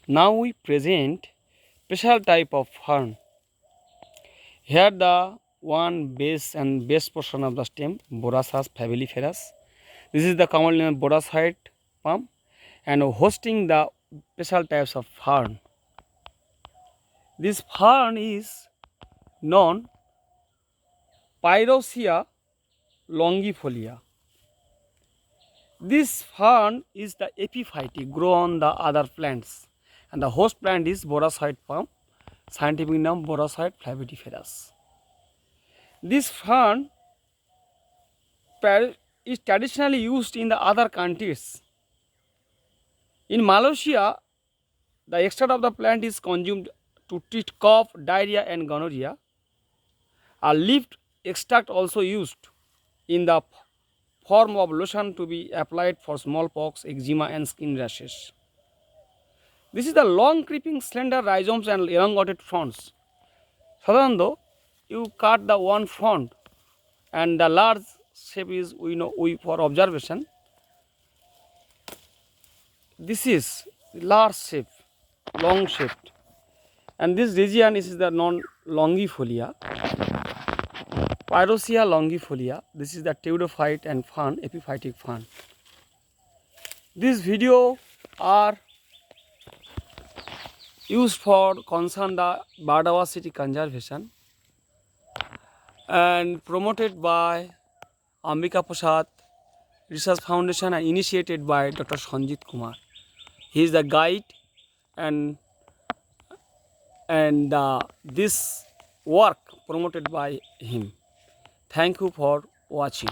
Now we present special type of fern. Here the one base and base portion of the stem, Borasas fabulifera. This is the common name Borasite palm and hosting the special types of fern. This fern is known Pyrosia longifolia. This fern is the epiphyte grow on the other plants and the host plant is Borasite palm, scientific name Borasite flavidiferous. This fern is traditionally used in the other countries. In Malaysia, the extract of the plant is consumed to treat cough, diarrhea and gonorrhea. A leaf extract also used in the form of lotion to be applied for smallpox, eczema and skin rashes. This is the long creeping slender rhizomes and elongated fronds. Sadharanto, you cut the one frond and the large shape is we for observation. This is large shape, long shaped, and this region is the non-longifolia, Pyrosia longifolia. This is the pteridophyte and fern, epiphytic fern. This video are used for concern the biodiversity conservation and promoted by Ambika Prasad Research Foundation and initiated by Dr. Sanjit Kumar. He is the guide and this work promoted by him. Thank you for watching.